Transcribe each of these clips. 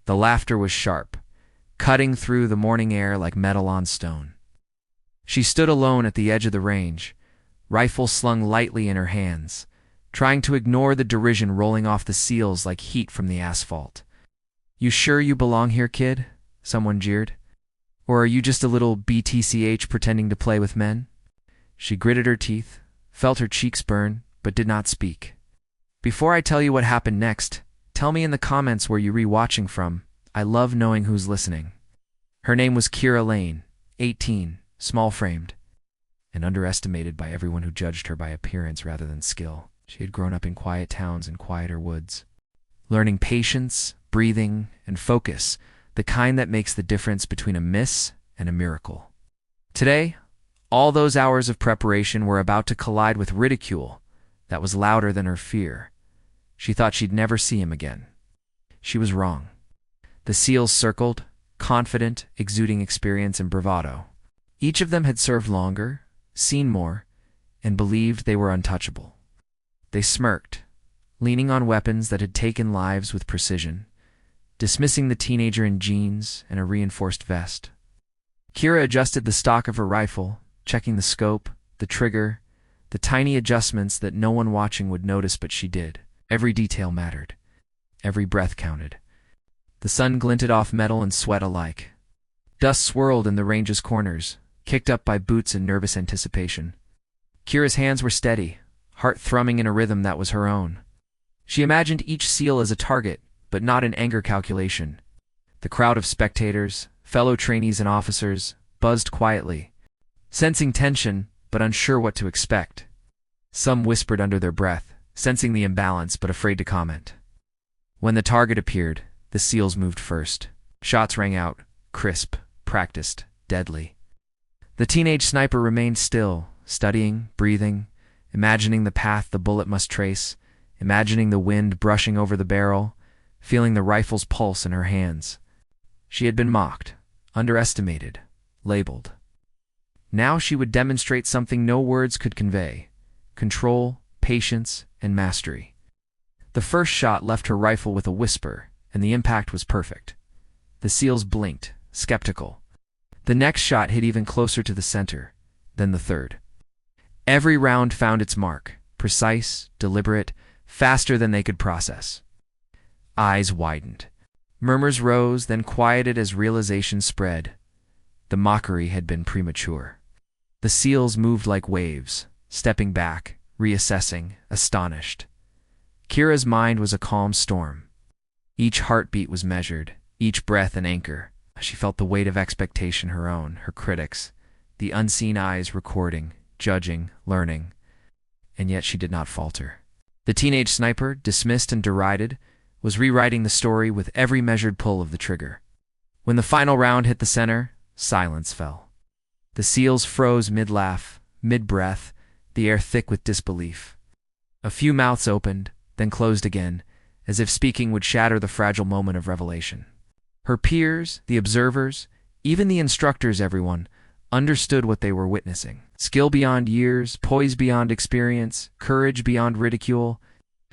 The laughter was sharp, cutting through the morning air like metal on stone. She stood alone at the edge of the range, rifle slung lightly in her hands, trying to ignore the derision rolling off the seals like heat from the asphalt. "You sure you belong here, kid?" someone jeered. "Or are you just a little Btch pretending to play with men?" She gritted her teeth, felt her cheeks burn, but did not speak. "Before I tell you what happened next, tell me in the comments where you're rewatching from. I love knowing who's listening." Her name was Kira Lane, 18, small-framed, and underestimated by everyone who judged her by appearance rather than skill. She had grown up in quiet towns and quieter woods, learning patience, breathing, and focus, the kind that makes the difference between a miss and a miracle. Today, all those hours of preparation were about to collide with ridicule that was louder than her fear. She thought she'd never see him again. She was wrong. The SEALs circled, confident, exuding experience and bravado. Each of them had served longer, seen more, and believed they were untouchable. They smirked, leaning on weapons that had taken lives with precision, dismissing the teenager in jeans and a reinforced vest. Kira adjusted the stock of her rifle, checking the scope, the trigger, the tiny adjustments that no one watching would notice, but she did. Every detail mattered. Every breath counted. The sun glinted off metal and sweat alike. Dust swirled in the range's corners, kicked up by boots in nervous anticipation. Kira's hands were steady, heart thrumming in a rhythm that was her own. She imagined each SEAL as a target, but not an anger calculation. The crowd of spectators, fellow trainees and officers, buzzed quietly, sensing tension but unsure what to expect. Some whispered under their breath, sensing the imbalance but afraid to comment. When the target appeared, the SEALs moved first. Shots rang out, crisp, practiced, deadly. The teenage sniper remained still, studying, breathing, imagining the path the bullet must trace, imagining the wind brushing over the barrel, feeling the rifle's pulse in her hands. She had been mocked, underestimated, labeled. Now she would demonstrate something no words could convey: control, patience, and mastery. The first shot left her rifle with a whisper, and the impact was perfect. The SEALs blinked, skeptical. The next shot hit even closer to the center, then the third. Every round found its mark, precise, deliberate, faster than they could process. Eyes widened. Murmurs rose, then quieted as realization spread. The mockery had been premature. The SEALs moved like waves, stepping back, reassessing, astonished. Kira's mind was a calm storm. Each heartbeat was measured, each breath an anchor. She felt the weight of expectation, her own, her critics, the unseen eyes recording, judging, learning. And yet she did not falter. The teenage sniper, dismissed and derided, was rewriting the story with every measured pull of the trigger. When the final round hit the center, silence fell. The SEALs froze mid-laugh, mid-breath, the air thick with disbelief. A few mouths opened, then closed again, as if speaking would shatter the fragile moment of revelation. Her peers, the observers, even the instructors, everyone, understood what they were witnessing. Skill beyond years, poise beyond experience, courage beyond ridicule.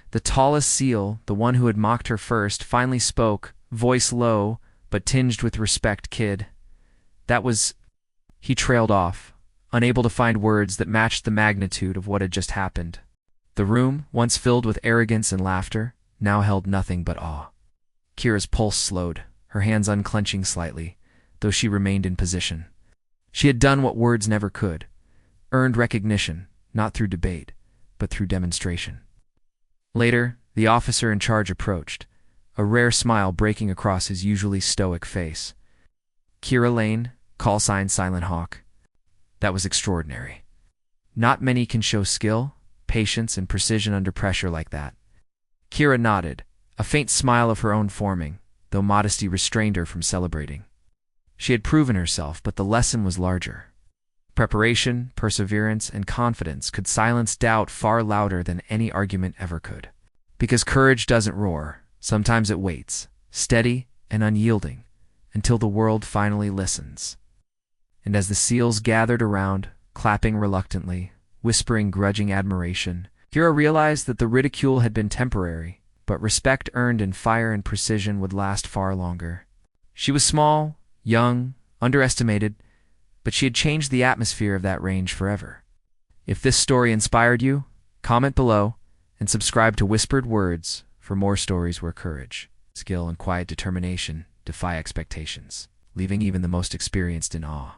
The tallest SEAL, the one who had mocked her first, finally spoke, voice low, but tinged with respect. "Kid, that was..." He trailed off, unable to find words that matched the magnitude of what had just happened. The room, once filled with arrogance and laughter, now held nothing but awe. Kira's pulse slowed, her hands unclenching slightly, though she remained in position. She had done what words never could, earned recognition, not through debate, but through demonstration. Later, the officer in charge approached, a rare smile breaking across his usually stoic face. "Kira Lane, call sign Silent Hawk." That was extraordinary. Not many can show skill, patience, and precision under pressure like that. Kira nodded, a faint smile of her own forming, though modesty restrained her from celebrating. She had proven herself, but the lesson was larger. Preparation, perseverance, and confidence could silence doubt far louder than any argument ever could. Because courage doesn't roar, sometimes it waits, steady and unyielding, until the world finally listens. And as the SEALs gathered around, clapping reluctantly, whispering grudging admiration, Kira realized that the ridicule had been temporary, but respect earned in fire and precision would last far longer. She was small, young, underestimated, but she had changed the atmosphere of that range forever. If this story inspired you, comment below and subscribe to Whispered Words for more stories where courage, skill, and quiet determination defy expectations, leaving even the most experienced in awe.